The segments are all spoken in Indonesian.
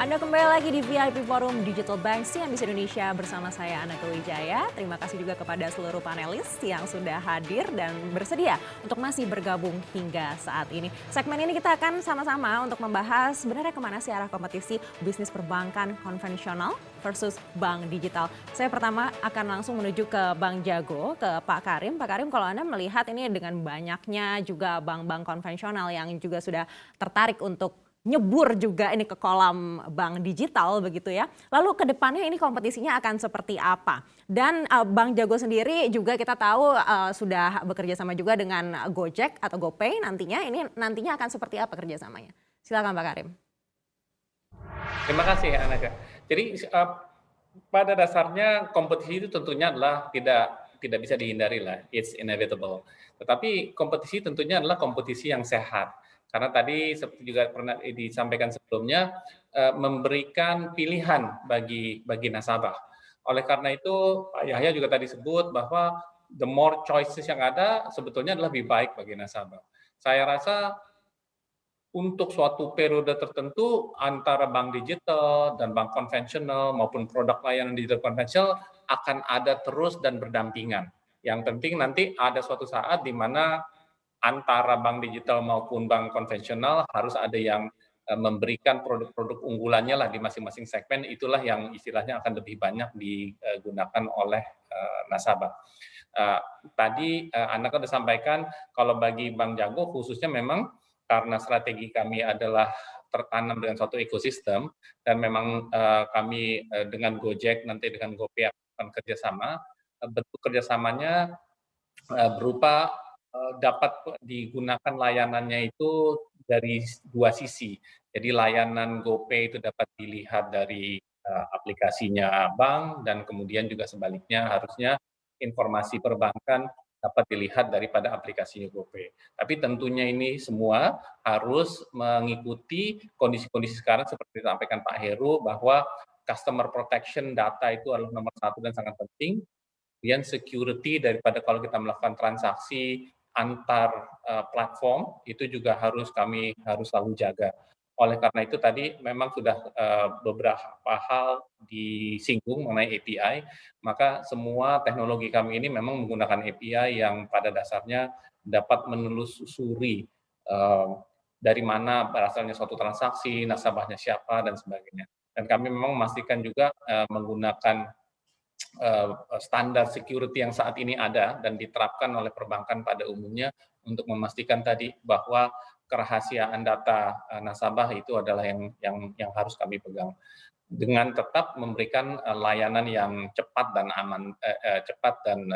Anda kembali lagi di VIP Forum Digital Bank CNBC Indonesia bersama saya Anaka Wijaya. Terima kasih juga kepada seluruh panelis yang sudah hadir dan bersedia untuk masih bergabung hingga saat ini. Segmen ini kita akan sama-sama untuk membahas sebenarnya kemana sih arah kompetisi bisnis perbankan konvensional versus bank digital. Saya pertama akan langsung menuju ke Bank Jago, ke Pak Karim. Pak Karim, kalau Anda melihat ini dengan banyaknya juga bank-bank konvensional yang juga sudah tertarik untuk nyebur juga ini ke kolam bank digital begitu ya. Lalu ke depannya ini kompetisinya akan seperti apa? Dan Bank Jago sendiri juga kita tahu sudah bekerja sama juga dengan Gojek atau GoPay nantinya. Ini nantinya akan seperti apa kerjasamanya? Silakan Pak Karim. Terima kasih Anaka. Jadi pada dasarnya kompetisi itu tentunya adalah tidak bisa dihindari lah, it's inevitable. Tetapi kompetisi tentunya adalah kompetisi yang sehat. Karena tadi seperti juga pernah disampaikan sebelumnya, memberikan pilihan bagi nasabah. Oleh karena itu Pak Yahya juga tadi sebut bahwa the more choices yang ada sebetulnya adalah lebih baik bagi nasabah. Saya rasa untuk suatu periode tertentu antara bank digital dan bank konvensional maupun produk layanan digital konvensional akan ada terus dan berdampingan. Yang penting nanti ada suatu saat di mana antara bank digital maupun bank konvensional harus ada yang memberikan produk-produk unggulannya lah di masing-masing segmen, itulah yang istilahnya akan lebih banyak digunakan oleh nasabah. Tadi Anda kan sudah sampaikan kalau bagi Bank Jago khususnya memang karena strategi kami adalah tertanam dengan suatu ekosistem dan memang kami dengan Gojek nanti dengan GoPay akan kerjasama. Bentuk kerjasamanya berupa dapat digunakan layanannya itu dari dua sisi. Jadi layanan GoPay itu dapat dilihat dari aplikasinya bank dan kemudian juga sebaliknya harusnya informasi perbankan dapat dilihat daripada aplikasinya GoPay. Tapi tentunya ini semua harus mengikuti kondisi-kondisi sekarang seperti disampaikan Pak Heru bahwa customer protection data itu adalah nomor satu dan sangat penting. Kemudian security daripada kalau kita melakukan transaksi antar platform itu juga kami harus selalu jaga. Oleh karena itu tadi memang sudah beberapa hal disinggung mengenai API, maka semua teknologi kami ini memang menggunakan API yang pada dasarnya dapat menelusuri dari mana berasalnya suatu transaksi, nasabahnya siapa dan sebagainya. Dan kami memang memastikan juga menggunakan standar security yang saat ini ada dan diterapkan oleh perbankan pada umumnya untuk memastikan tadi bahwa kerahasiaan data nasabah itu adalah yang harus kami pegang dengan tetap memberikan layanan yang cepat dan aman, cepat dan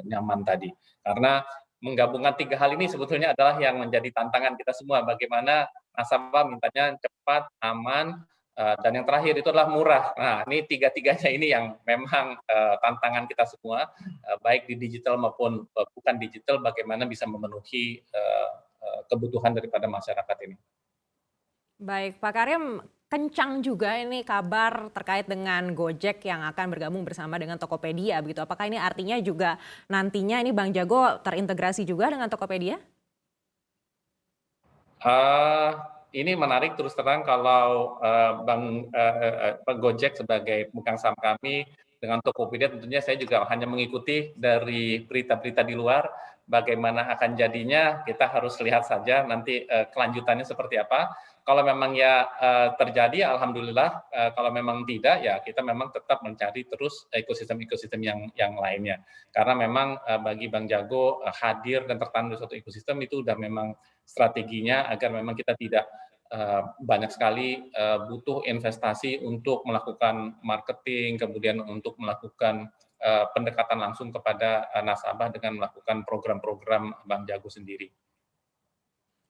nyaman tadi. Karena menggabungkan tiga hal ini sebetulnya adalah yang menjadi tantangan kita semua. Bagaimana nasabah mintanya cepat, aman, dan yang terakhir itu adalah murah. Nah, ini tiga-tiganya ini yang memang tantangan kita semua, baik di digital maupun bukan digital, bagaimana bisa memenuhi kebutuhan daripada masyarakat ini. Baik, Pak Karim, kencang juga ini kabar terkait dengan Gojek yang akan bergabung bersama dengan Tokopedia begitu. Apakah ini artinya juga nantinya ini Bank Jago terintegrasi juga dengan Tokopedia? Ini menarik terus terang kalau Gojek sebagai pemegang saham kami dengan Tokopedia tentunya saya juga hanya mengikuti dari berita-berita di luar. Bagaimana akan jadinya kita harus lihat saja nanti kelanjutannya seperti apa. Kalau memang ya terjadi, alhamdulillah. Kalau memang tidak, ya kita memang tetap mencari terus ekosistem-ekosistem yang lainnya. Karena memang bagi Bank Jago hadir dan tertanam di suatu ekosistem itu udah memang strateginya agar memang kita tidak banyak sekali butuh investasi untuk melakukan marketing, kemudian untuk melakukan pendekatan langsung kepada nasabah dengan melakukan program-program Bank Jago sendiri.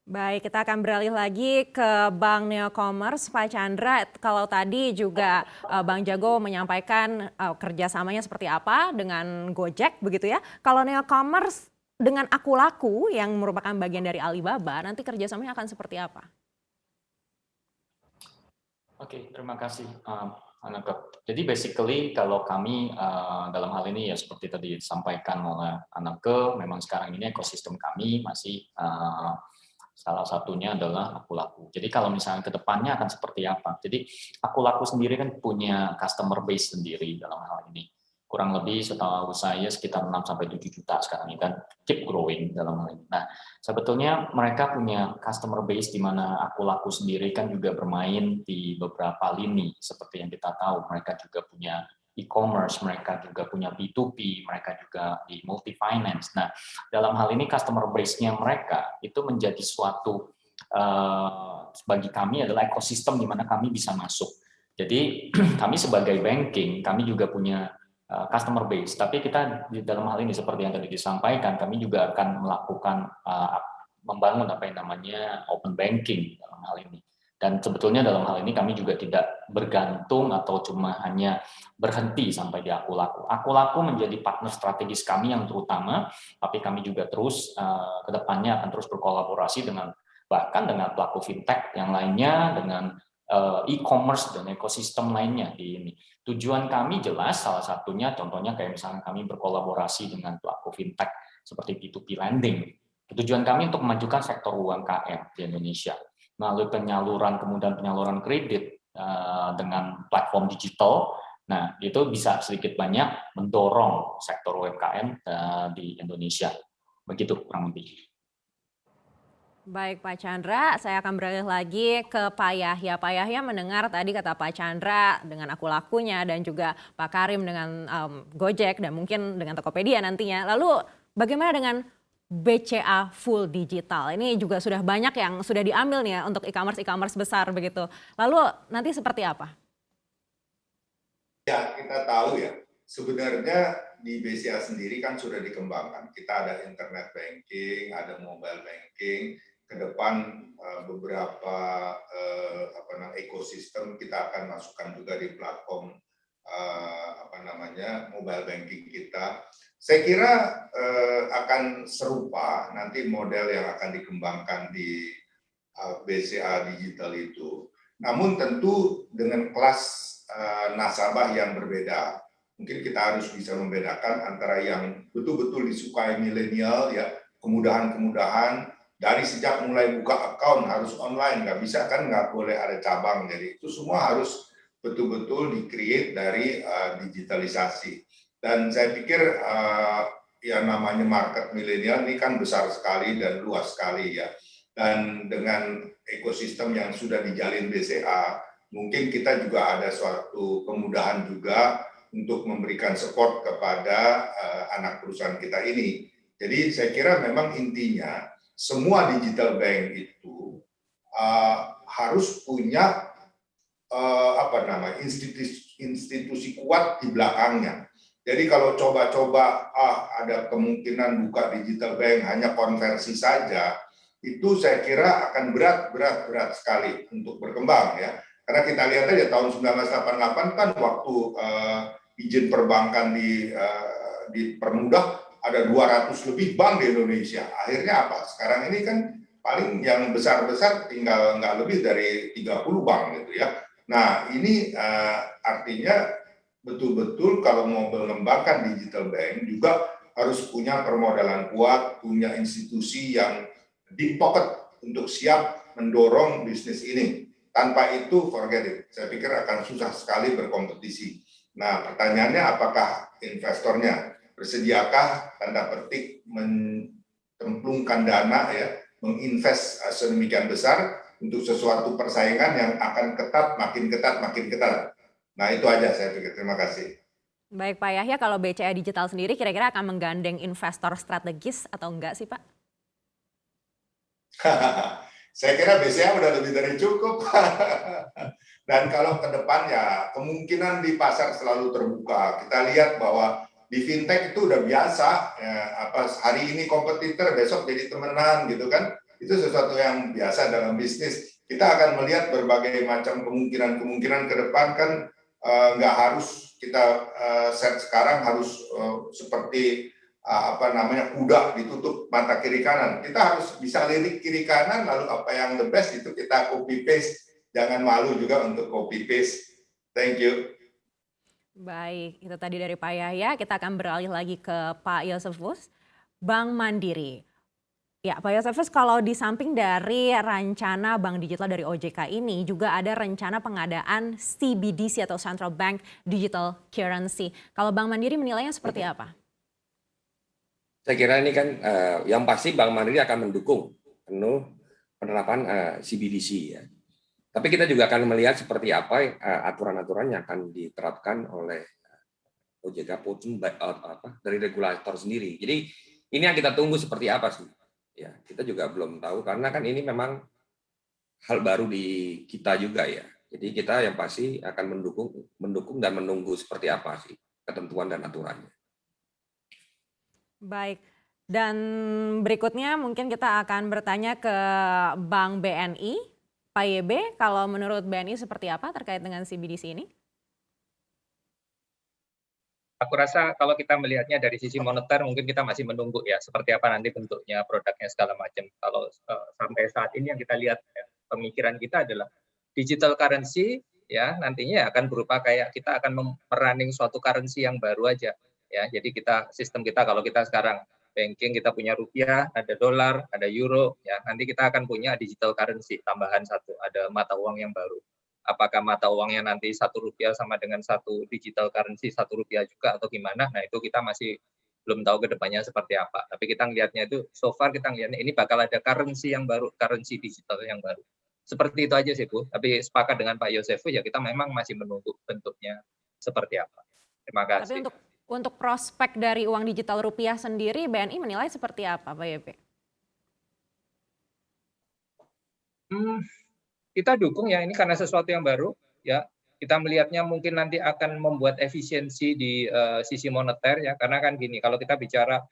Baik, kita akan beralih lagi ke Bank Neocommerce, Pak Chandra. Kalau tadi juga Bank Jago menyampaikan kerjasamanya seperti apa dengan Gojek, begitu ya. Kalau Neocommerce dengan Akulaku yang merupakan bagian dari Alibaba, nanti kerjasamanya akan seperti apa? Oke, terima kasih, Anaka. Jadi basically kalau kami dalam hal ini ya seperti tadi disampaikan oleh Anaka, memang sekarang ini ekosistem kami masih Salah satunya adalah Aku Laku. Jadi kalau misalnya ke depannya akan seperti apa? Jadi Aku Laku sendiri kan punya customer base sendiri dalam hal ini. Kurang lebih setahu saya sekitar 6-7 juta sekarang ini kan, keep growing dalam hal ini. Nah, sebetulnya mereka punya customer base di mana Aku Laku sendiri kan juga bermain di beberapa lini seperti yang kita tahu. Mereka juga punya e-commerce, mereka juga punya B2B, mereka juga di multi finance. Nah, dalam hal ini customer base-nya mereka itu menjadi suatu bagi kami adalah ekosistem di mana kami bisa masuk. Jadi kami sebagai banking, kami juga punya customer base, tapi kita di dalam hal ini seperti yang tadi disampaikan, kami juga akan melakukan membangun apa yang namanya open banking dalam hal ini. Dan sebetulnya dalam hal ini kami juga tidak bergantung atau cuma hanya berhenti sampai di Aku Laku. Aku Laku menjadi partner strategis kami yang terutama, tapi kami juga terus ke depannya akan terus berkolaborasi dengan bahkan dengan pelaku fintech yang lainnya, dengan e-commerce dan ekosistem lainnya di ini. Tujuan kami jelas, salah satunya contohnya kayak misalnya kami berkolaborasi dengan pelaku fintech seperti P2P lending. Tujuan kami untuk memajukan sektor UMKM di Indonesia melalui penyaluran, kemudian penyaluran kredit dengan platform digital. Nah, itu bisa sedikit banyak mendorong sektor UMKM di Indonesia. Begitu kurang lebih. Baik Pak Chandra, saya akan beralih lagi ke Pak Yahya. Pak Yahya mendengar tadi kata Pak Chandra dengan Aku Lakunya dan juga Pak Karim dengan Gojek dan mungkin dengan Tokopedia nantinya. Lalu bagaimana dengan BCA full digital? Ini juga sudah banyak yang sudah diambil nih ya untuk e-commerce besar begitu. Lalu nanti seperti apa? Ya, kita tahu ya, sebenarnya di BCA sendiri kan sudah dikembangkan. Kita ada internet banking, ada mobile banking, ke depan beberapa ekosistem kita akan masukkan juga di platform mobile banking kita. Saya kira akan serupa nanti model yang akan dikembangkan di BCA digital itu. Namun tentu dengan kelas nasabah yang berbeda. Mungkin kita harus bisa membedakan antara yang betul-betul disukai milenial ya, kemudahan-kemudahan dari sejak mulai buka account harus online, nggak bisa kan, nggak boleh ada cabang, jadi itu semua harus betul-betul di-create dari digitalisasi. Dan saya pikir yang namanya market milenial ini kan besar sekali dan luas sekali ya. Dan dengan ekosistem yang sudah dijalin BCA, mungkin kita juga ada suatu kemudahan juga untuk memberikan support kepada anak perusahaan kita ini. Jadi saya kira memang intinya semua digital bank itu harus punya institusi kuat di belakangnya. Jadi kalau coba-coba ada kemungkinan buka digital bank hanya konversi saja, itu saya kira akan berat sekali untuk berkembang ya. Karena kita lihat aja tahun 1988 kan waktu izin perbankan dipermudah, ada 200 lebih bank di Indonesia. Akhirnya apa? Sekarang ini kan paling yang besar-besar tinggal nggak lebih dari 30 bank gitu ya. Nah ini artinya betul-betul kalau mau mengembangkan digital bank juga harus punya permodalan kuat, punya institusi yang deep pocket untuk siap mendorong bisnis ini. Tanpa itu, forget it. Saya pikir akan susah sekali berkompetisi. Nah, pertanyaannya apakah investornya bersediakah tanda petik mencemplungkan dana ya, menginvest sedemikian besar untuk sesuatu persaingan yang akan ketat, makin ketat. Nah, itu aja saya pikir. Terima kasih. Baik Pak Yahya, kalau BCA Digital sendiri kira-kira akan menggandeng investor strategis atau enggak sih Pak? Saya kira BCA udah lebih dari cukup. Dan kalau ke depan ya kemungkinan di pasar selalu terbuka. Kita lihat bahwa di fintech itu udah biasa, ya, hari ini kompetitor, besok jadi temenan gitu kan. Itu sesuatu yang biasa dalam bisnis. Kita akan melihat berbagai macam kemungkinan ke depan kan, nggak harus kita set sekarang harus seperti kuda ditutup mata kiri kanan. Kita harus bisa lirik kiri kanan, lalu apa yang the best itu kita copy paste. Jangan malu juga untuk copy paste. Thank you. Baik, itu tadi dari Pak Yahya. Kita akan beralih lagi ke Pak Yosefus. Bank Mandiri Ya, Pak Yosefus, kalau di samping dari rencana bank digital dari OJK ini, juga ada rencana pengadaan CBDC atau Central Bank Digital Currency. Kalau Bank Mandiri menilainya seperti apa? Saya kira ini kan yang pasti Bank Mandiri akan mendukung penuh penerapan CBDC ya. Tapi kita juga akan melihat seperti apa aturan-aturan yang akan diterapkan oleh OJK maupun dari regulator sendiri. Jadi ini yang kita tunggu seperti apa sih? Ya, kita juga belum tahu karena kan ini memang hal baru di kita juga ya. Jadi kita yang pasti akan mendukung dan menunggu seperti apa sih ketentuan dan aturannya. Baik, dan berikutnya mungkin kita akan bertanya ke Bank BNI. Pak YB, kalau menurut BNI seperti apa terkait dengan CBDC ini? Aku rasa kalau kita melihatnya dari sisi moneter mungkin kita masih menunggu ya seperti apa nanti bentuknya produknya segala macam. Kalau sampai saat ini yang kita lihat ya, pemikiran kita adalah digital currency ya nantinya akan berupa kayak kita akan running suatu currency yang baru aja ya. Jadi sistem kita kalau kita sekarang banking kita punya rupiah, ada dolar, ada euro ya. Nanti kita akan punya digital currency tambahan satu, ada mata uang yang baru. Apakah mata uangnya nanti Rp1 sama dengan satu digital currency Rp1 juga atau gimana? Nah itu kita masih belum tahu ke depannya seperti apa. Tapi kita ngelihatnya itu, so far kita ngelihatnya ini bakal ada currency yang baru, currency digital yang baru. Seperti itu aja sih Bu. Tapi sepakat dengan Pak Yosefus ya kita memang masih menunggu bentuknya seperti apa. Terima Tapi kasih. untuk prospek dari uang digital rupiah sendiri, BNI menilai seperti apa, Pak YB? Kita dukung ya ini karena sesuatu yang baru ya. Kita melihatnya mungkin nanti akan membuat efisiensi di sisi moneter ya karena kan gini kalau kita bicara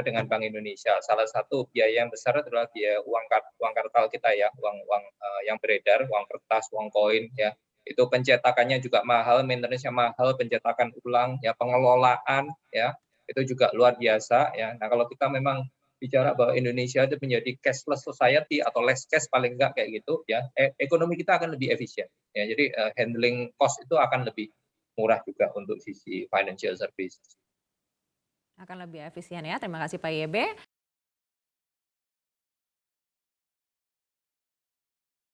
dengan Bank Indonesia salah satu biaya yang besar adalah biaya uang kartal kita ya uang yang beredar uang kertas uang koin ya itu pencetakannya juga mahal maintenance-nya mahal pencetakan ulang ya pengelolaan ya itu juga luar biasa ya. Nah kalau kita memang bicara bahwa Indonesia itu menjadi cashless society atau less cash paling enggak kayak gitu ya ekonomi kita akan lebih efisien ya jadi handling cost itu akan lebih murah juga untuk sisi financial service Akan lebih efisien ya, terima kasih Pak YB.